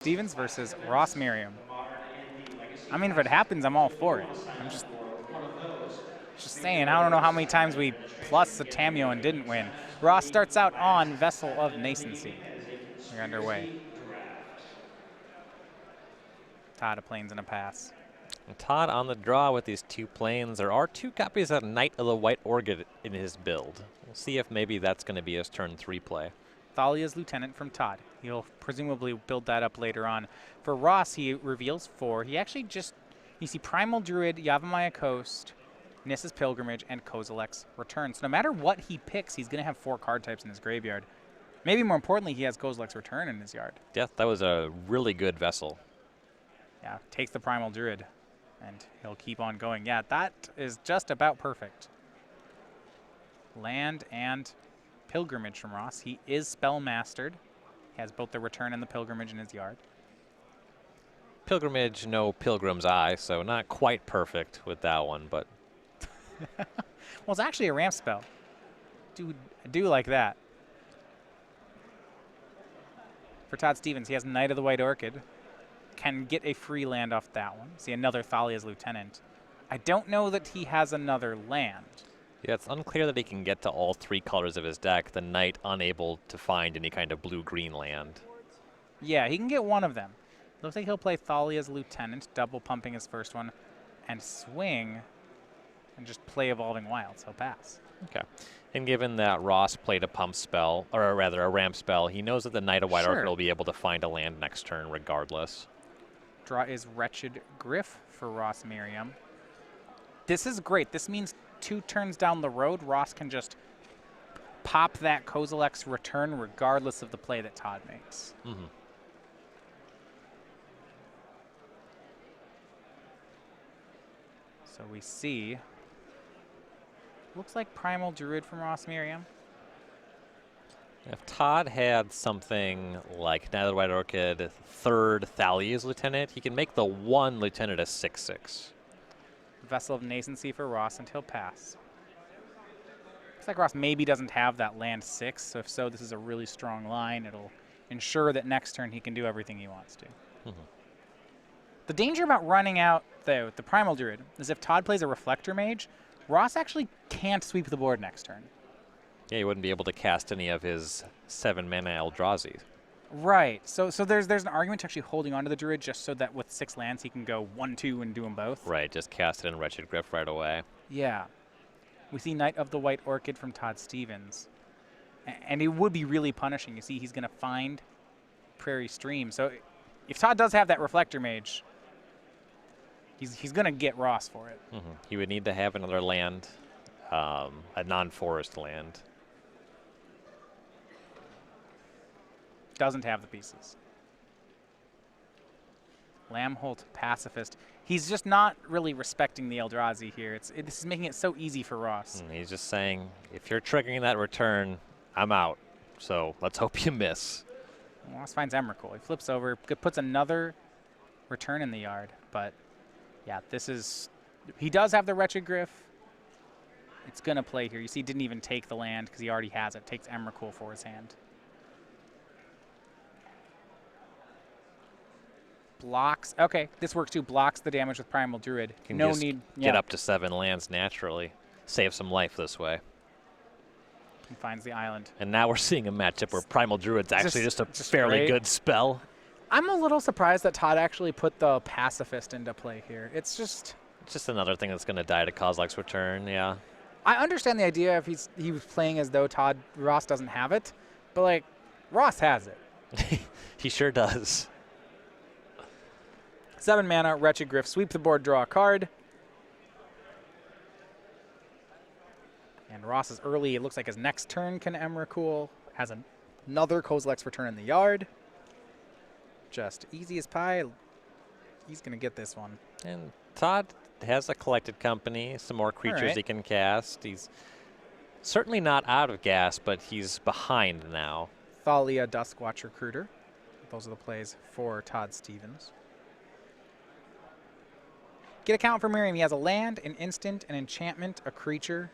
Stevens versus Ross Merriam. I mean, if it happens, I'm all for it. I'm just saying, I don't know how many times we plus the Tamio and didn't win. Ross starts out on Vessel of Nascency. We're underway. Todd, a plains and a pass. And Todd on the draw with these 2 planes. There are 2 copies of Knight of the White Orchid in his build. We'll see if maybe that's going to be his turn 3 play. Thalia's Lieutenant from Todd. He'll presumably build that up later on. For Ross, he reveals 4. He actually just, you see Primal Druid, Yavimaya Coast, Nissa's Pilgrimage, and Kozilek's Return. So no matter what he picks, he's going to have 4 card types in his graveyard. Maybe more importantly, he has Kozilek's Return in his yard. Yeah, that was a really good vessel. Yeah, takes the Primal Druid, and he'll keep on going. Yeah, that is just about perfect. Land and Pilgrimage from Ross. He is spell mastered. He has both the Return and the Pilgrimage in his yard. Pilgrimage, no Pilgrim's Eye, so not quite perfect with that one, but... Well, it's actually a ramp spell. I do like that. For Todd Stevens, he has Knight of the White Orchid. Can get a free land off that one. See, another Thalia's Lieutenant. I don't know that he has another land. Yeah, it's unclear that he can get to all 3 colors of his deck, the Knight unable to find any kind of blue-green land. Yeah, he can get one of them. Looks like he'll play Thalia's Lieutenant, double pumping his first one, and swing, and just play Evolving Wilds. He'll pass. Okay. And given that Ross played a pump spell, or rather a ramp spell, he knows that the Knight of White Orchid will be able to find a land next turn regardless. Draw is Wretched Griff for Ross Merriam. This is great. This means 2 turns down the road, Ross can just pop that Kozilek's Return regardless of the play that Todd makes. Mm-hmm. So we see, looks like Primal Druid from Ross Merriam. If Todd had something like Knight of the White Orchid, 3rd Thalia's Lieutenant, he can make the 1 Lieutenant a 6/6. Vessel of Nascency for Ross, and he'll pass. Looks like Ross maybe doesn't have that land 6, so if so, this is a really strong line. It'll ensure that next turn he can do everything he wants to. Mm-hmm. The danger about running out, though, with the Primal Druid is if Todd plays a Reflector Mage, Ross actually can't sweep the board next turn. Yeah, he wouldn't be able to cast any of his 7-mana Eldrazi. Right. So there's an argument to actually holding on to the Druid just so that with 6 lands he can go 1-2 and do them both. Right, just cast it in Wretched Griff right away. Yeah. We see Knight of the White Orchid from Todd Stevens. And it would be really punishing. You see he's going to find Prairie Stream. So if Todd does have that Reflector Mage, he's going to get Ross for it. Mm-hmm. He would need to have another land, a non-forest land. Doesn't have the pieces. Lambholt, Pacifist. He's just not really respecting the Eldrazi here. This is making it so easy for Ross. He's just saying, if you're triggering that return, I'm out. So let's hope you miss. Ross finds Emrakul. He flips over, puts another return in the yard. But yeah, he does have the Wretched Griff. It's going to play here. You see, he didn't even take the land because he already has it. Takes Emrakul for his hand. Blocks. Okay, this works too. Blocks the damage with Primal Druid. Can no just need. Get up to 7 lands naturally. Save some life this way. And finds the island. And now we're seeing a matchup where Primal Druid's actually just a fairly good spell. I'm a little surprised that Todd actually put the Pacifist into play here. It's just another thing that's going to die to Kozilek's Return, yeah. I understand the idea if he was playing as though Ross doesn't have it, but like Ross has it. He sure does. 7 mana, Wretched Griff, sweep the board, draw a card. And Ross is early. It looks like his next turn can Emrakul. Has another Kozilek's Return in the yard. Just easy as pie. He's going to get this one. And Todd has a collected company, some more creatures he can cast. He's certainly not out of gas, but he's behind now. Thalia, Duskwatch Recruiter. Those are the plays for Todd Stevens. Get a count for Merriam. He has a land, an instant, an enchantment, a creature,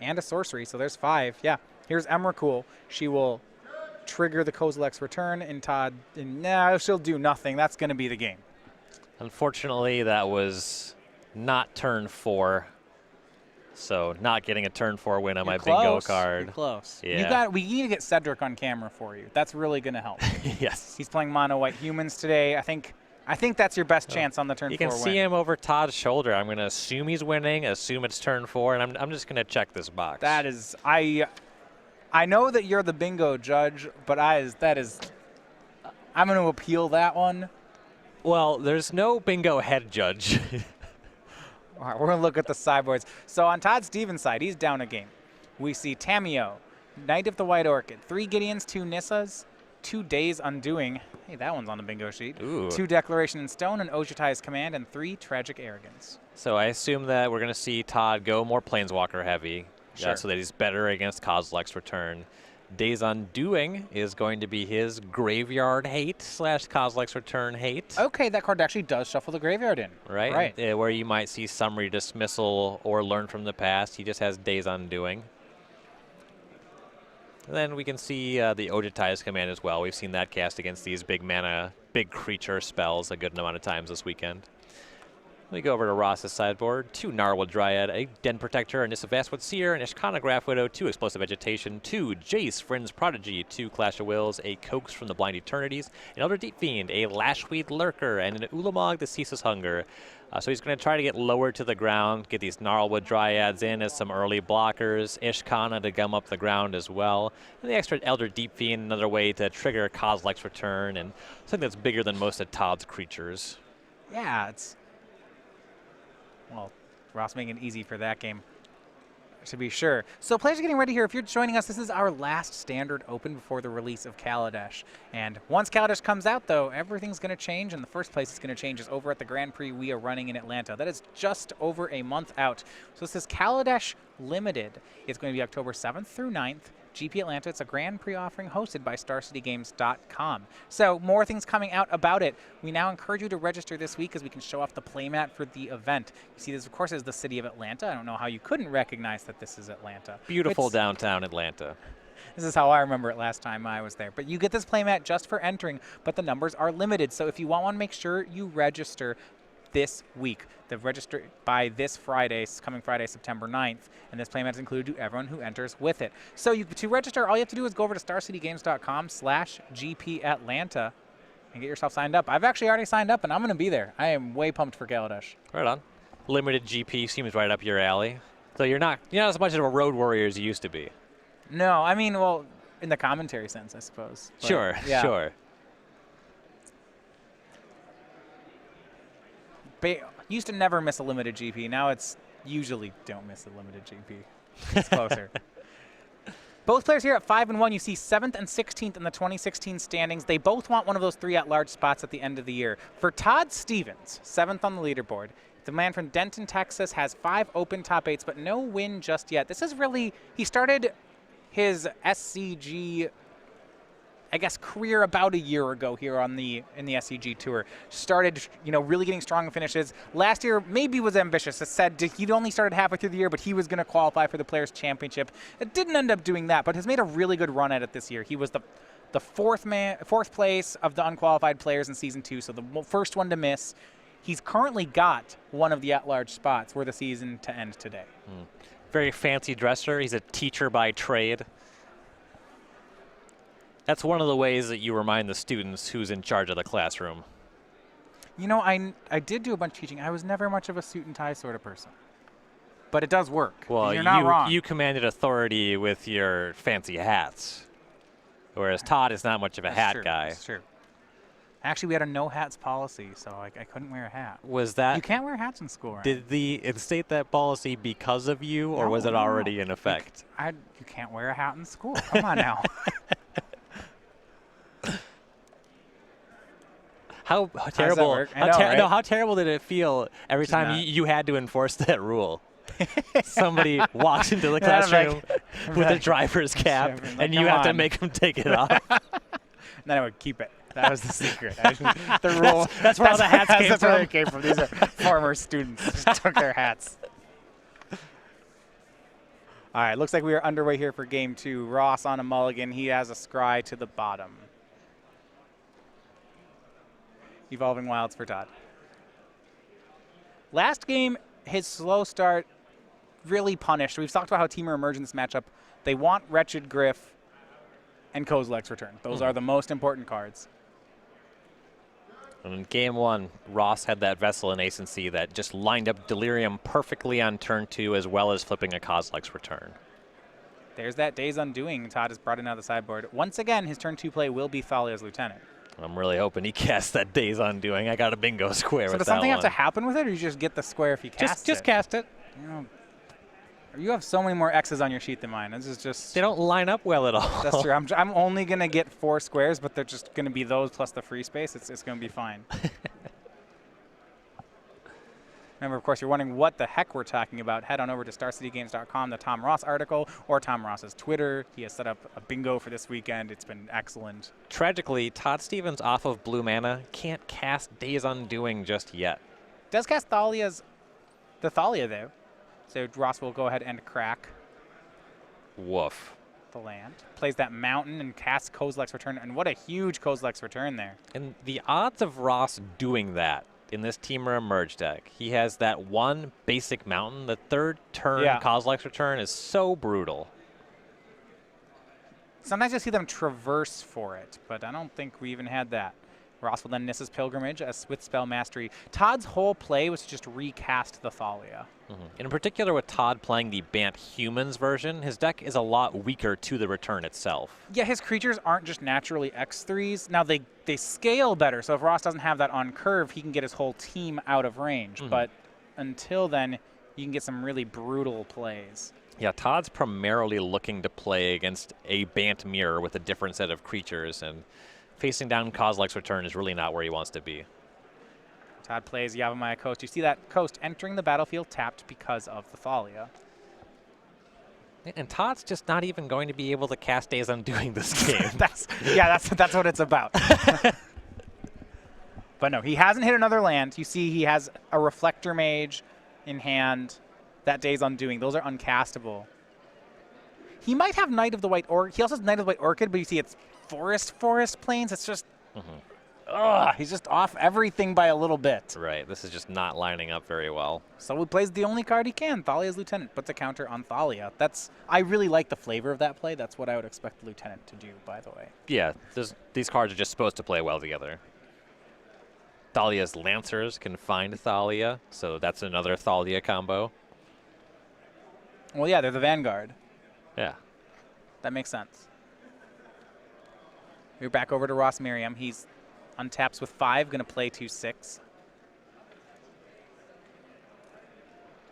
and a sorcery. So there's 5. Yeah. Here's Emrakul. She will trigger the Kozilek's return, and Todd, no, she'll do nothing. That's going to be the game. Unfortunately, that was not turn 4. So not getting a turn 4 win on my bingo card. You're close. Yeah. We need to get Cedric on camera for you. That's really going to help. Yes. He's playing mono white humans today. I think that's your best chance on the turn 4 win. You can see him over Todd's shoulder. I'm going to assume he's winning, assume it's turn 4, and I'm just going to check this box. That is, I know that you're the bingo judge, but I'm going to appeal that one. Well, there's no bingo head judge. All right, we're going to look at the sideboards. So on Todd Stevens' side, he's down a game. We see Tamio, Knight of the White Orchid, 3 Gideons, 2 Nissas, 2 Days Undoing. Hey, that one's on the bingo sheet. Ooh. 2 Declaration in Stone, an Ojutai's Command, and 3 Tragic Arrogance. So I assume that we're going to see Todd go more Planeswalker heavy, Sure. so that he's better against Kozilek's return. Days Undoing is going to be his Graveyard Hate / Kozilek's Return Hate. Okay, that card actually does shuffle the graveyard in. Right? Where you might see Summary Dismissal or Learn from the Past. He just has Days Undoing. And then we can see the Ojutai's Command as well. We've seen that cast against these big mana, big creature spells a good amount of times this weekend. We go over to Ross's sideboard. 2 Narwhal Dryad, a Den Protector, a Nissa Vastwood Seer, an Ishkana Graph Widow, 2 Explosive Vegetation, 2 Jace, Friend's Prodigy, 2 Clash of Wills, a Coax from the Blind Eternities, an Elder Deep Fiend, a Lashweed Lurker, and an Ulamog, the Ceaseless Hunger. So he's going to try to get lower to the ground, get these Gnarlwood Dryads in as some early blockers, Ishkana to gum up the ground as well, and the extra Elder Deep Fiend, another way to trigger Kozilek's return, and something that's bigger than most of Todd's creatures. Yeah, well, Ross making it easy for that game, to be sure. So players are getting ready here. If you're joining us, this is our last Standard Open before the release of Kaladesh. And once Kaladesh comes out, though, everything's going to change. And the first place it's going to change is over at the Grand Prix we are running in Atlanta. That is just over a month out. So this is Kaladesh Limited. It's going to be October 7th through 9th. GP Atlanta. It's a Grand Prix offering hosted by StarCityGames.com. So more things coming out about it. We now encourage you to register this week as we can show off the playmat for the event. You see this, of course, is the city of Atlanta. I don't know how you couldn't recognize that this is Atlanta. Beautiful downtown Atlanta. This is how I remember it last time I was there. But you get this playmat just for entering, but the numbers are limited. So if you want one, make sure you register this week. The register by this Friday, coming Friday, September 9th, and this playmat is included to everyone who enters with it. So to register, all you have to do is go over to starcitygames.com/GPAtlanta and get yourself signed up. I've actually already signed up, and I'm going to be there. I am way pumped for Kaladesh. Right on. Limited GP seems right up your alley. So you're not as much of a road warrior as you used to be. No, I mean, well, in the commentary sense, I suppose. But sure, yeah. Sure. Used to never miss a limited GP. Now it's usually don't miss a limited GP. It's closer. Both players here at 5-1. You see 7th and 16th in the 2016 standings. They both want one of those 3 at-large spots at the end of the year. For Todd Stevens, 7th on the leaderboard, the man from Denton, Texas, has 5 open top 8s, but no win just yet. This is really, he started his SCG, I guess, career about a year ago here in the SCG Tour. Started, really getting strong finishes. Last year maybe was ambitious. It said he'd only started halfway through the year, but he was going to qualify for the Players' Championship. It didn't end up doing that, but has made a really good run at it this year. He was the fourth place of the unqualified players in Season 2, so the first one to miss. He's currently got one of the at-large spots were the season to end today. Very fancy dresser. He's a teacher by trade. That's one of the ways that you remind the students who's in charge of the classroom. I did do a bunch of teaching. I was never much of a suit and tie sort of person. But it does work. Well, you're not wrong. You commanded authority with your fancy hats, whereas Todd is not much of a hat guy. That's true. Actually, we had a no hats policy, so I couldn't wear a hat. Was that? You can't wear hats in school, right? Did they instate that policy because of you, or was it already in effect? You can't wear a hat in school. Come on now. How terrible! How terrible did it feel every time you had to enforce that rule? Somebody walks into the classroom with a driver's cap, and you have to make them take it off. And then I would keep it. That was the secret. The rule. That's where all the hats came That's from. where they came from. These are former students. Just took their hats. All right, looks like we are underway here for game 2. Ross on a mulligan. He has a scry to the bottom. Evolving Wilds for Todd. Last game, his slow start really punished. We've talked about how Teamer emerged in this matchup. They want Wretched Griff and Kozilek's Return. Those are the most important cards. And in game 1, Ross had that Vessel in Ace and C that just lined up Delirium perfectly on turn 2, as well as flipping a Kozilek's Return. There's that Day's Undoing Todd has brought in out of the sideboard. Once again, his turn 2 play will be Thalia's Lieutenant. I'm really hoping he casts that Day's Undoing. I got a bingo square So with does that something have one. to happen with it, or you just get the square if you cast it? Just cast it. You know, you have so many more X's on your sheet than mine. This is just... They don't line up well at all. That's true. I'm only going to get 4 squares, but they're just going to be those plus the free space. It's going to be fine. Remember, of course, you're wondering what the heck we're talking about. Head on over to StarCityGames.com, the Tom Ross article, or Tom Ross's Twitter. He has set up a bingo for this weekend. It's been excellent. Tragically, Todd Stevens off of blue mana can't cast Day's Undoing just yet. Does cast the Thalia, though. So Ross will go ahead and crack Woof. the land. Plays that mountain and casts Kozilek's Return. And what a huge Kozilek's Return there. And the odds of Ross doing that in this Teamer Emerge deck, he has that one basic mountain. The third turn Kozilek's Return is so brutal. Sometimes I see them traverse for it, but I don't think we even had that. Ross will then Nissa's Pilgrimage with Spell Mastery. Todd's whole play was to just recast the Thalia. In particular, with Todd playing the Bant Humans version, his deck is a lot weaker to the return itself. Yeah, his creatures aren't just naturally X3s. Now, they scale better, so if Ross doesn't have that on curve, he can get his whole team out of range. But until then, you can get some really brutal plays. Yeah, Todd's primarily looking to play against a Bant Mirror with a different set of creatures, and facing down Kozilek's Return is really not where he wants to be. Todd plays Yavimaya Coast. You see that Coast entering the battlefield tapped because of the Thalia. And Todd's just not even going to be able to cast Day's Undoing this game. that's what it's about. But no, he hasn't hit another land. You see he has a Reflector Mage in hand. That Day's Undoing. Those are uncastable. He might have Knight of the White Orchid. He also has Knight of the White Orchid, but you see it's Forest Plains. It's just... he's just off everything by a little bit. Right, this is just not lining up very well. So he plays the only card he can, Thalia's Lieutenant, puts a counter on Thalia. I really like the flavor of that play. That's what I would expect the Lieutenant to do, by the way. Yeah, these cards are just supposed to play well together. Thalia's Lancers can find Thalia, so that's another Thalia combo. Well, yeah, they're the Vanguard. Yeah. That makes sense. We're back over to Ross Merriam. He's untaps with 5, going to play 2/6.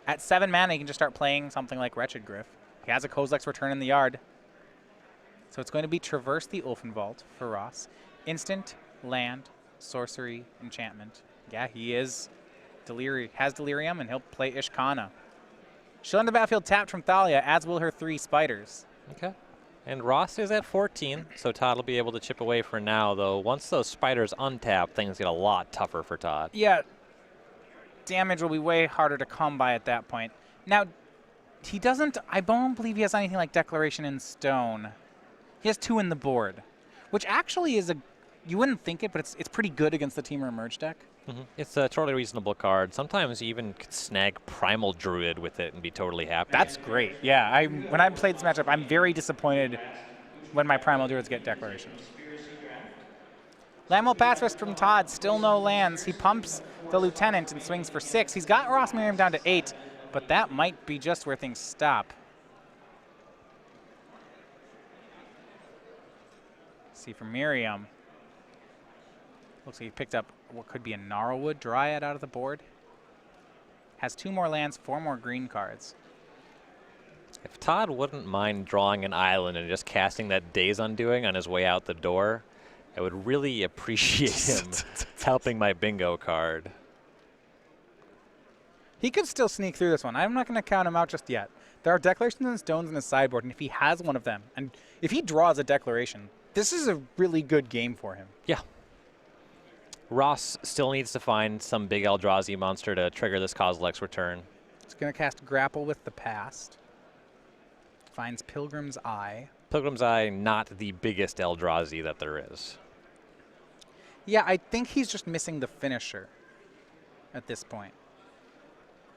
At 7 mana, he can just start playing something like Wretched Griff. He has a Kozilek's Return in the yard. So it's going to be Traverse the Ulfenvault for Ross. Instant, land, sorcery, enchantment. Yeah, he has Delirium, and he'll play Ishkana. She'll end the battlefield tapped from Thalia, as will her 3 spiders. Okay. And Ross is at 14, so Todd will be able to chip away for now, though. Once those spiders untap, things get a lot tougher for Todd. Yeah. Damage will be way harder to come by at that point. Now, I don't believe he has anything like Declaration in Stone. He has 2 in the board, which actually is you wouldn't think it, but it's pretty good against the Teamer Emerge deck. It's a totally reasonable card. Sometimes you even could snag Primal Druid with it and be totally happy. That's great. Yeah, when I played this matchup, I'm very disappointed when my Primal Druids get Declarations. Lamel Pacifist from Todd, still no lands. He pumps the Lieutenant and swings for 6. He's got Ross Merriam down to 8, but that might be just where things stop. See from Merriam. Looks like he picked up what could be a Gnarlwood Dryad out of the board. Has 2 more lands, 4 more green cards. If Todd wouldn't mind drawing an island and just casting that Day's Undoing on his way out the door, I would really appreciate him helping my bingo card. He could still sneak through this one. I'm not going to count him out just yet. There are Declarations and Stones in his sideboard, and if he has one of them, and if he draws a Declaration, this is a really good game for him. Yeah. Ross still needs to find some big Eldrazi monster to trigger this Kozilek's Return. He's going to cast Grapple with the Past. Finds Pilgrim's Eye. Pilgrim's Eye, not the biggest Eldrazi that there is. Yeah, I think he's just missing the finisher at this point.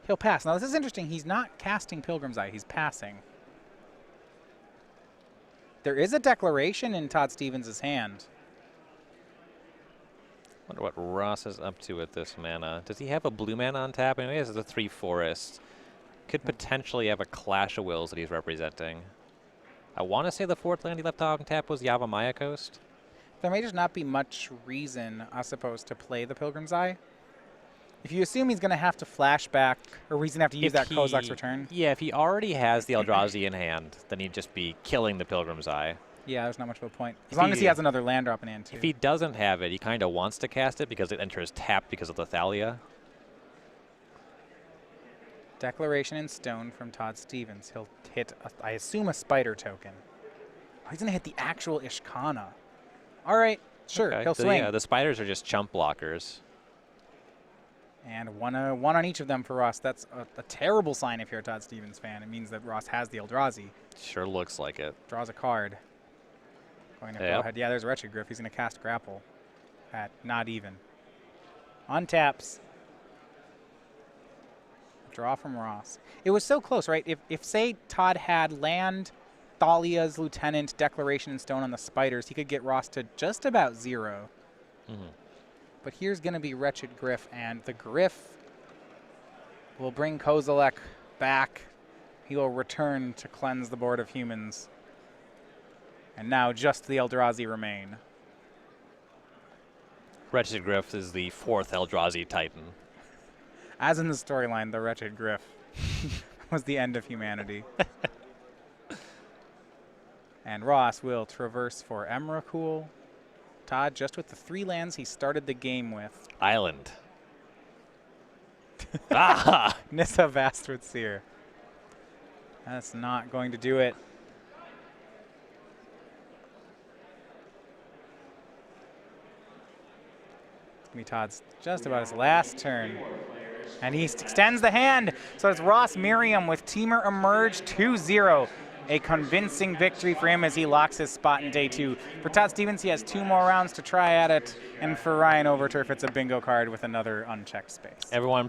He'll pass. Now, this is interesting. He's not casting Pilgrim's Eye. He's passing. There is a declaration in Todd Stevens' hand. Wonder what Ross is up to with this mana. Does he have a blue mana on tap? I mean, he has the 3 forests. Could potentially have a Clash of Wills that he's representing. I want to say the 4th land he left on tap was Yavimaya Coast. There may just not be much reason, I suppose, to play the Pilgrim's Eye. If you assume he's going to have to flashback, or he's going to have to use that Kozilek's Return. Yeah, if he already has the Eldrazi in hand, then he'd just be killing the Pilgrim's Eye. Yeah, there's not much of a point. As long as he has another land drop in hand, too. If he doesn't have it, he kind of wants to cast it because it enters tap because of the Thalia. Declaration in stone from Todd Stevens. He'll hit, I assume, a spider token. Oh, he's going to hit the actual Ishkana. All right, sure, Okay. he'll swing. Yeah, the spiders are just chump blockers. And one on each of them for Ross. That's a terrible sign if you're a Todd Stevens fan. It means that Ross has the Eldrazi. Sure looks like it. Draws a card. Going to go ahead. Yeah, there's Wretched Griff. He's going to cast Grapple at not even. Untaps. Draw from Ross. It was so close, right? If say, Todd had land, Thalia's Lieutenant, Declaration in Stone on the spiders, he could get Ross to just about 0. Mm-hmm. But here's going to be Wretched Griff, and the Griff will bring Kozilek back. He will return to cleanse the board of humans. And now just the Eldrazi remain. Wretched Griff is the 4th Eldrazi Titan. As in the storyline, the Wretched Griff was the end of humanity. And Ross will traverse for Emrakul. Todd, just with the 3 lands he started the game with. Island. Ah! Nissa Vastwood Seer. That's not going to do it. It's going to be Todd's just about his last turn. And he extends the hand. So it's Ross Merriam with Teamer Emerge 2-0. A convincing victory for him as he locks his spot in day 2. For Todd Stevens, he has 2 more rounds to try at it. And for Ryan Overturf, it's a bingo card with another unchecked space. Everyone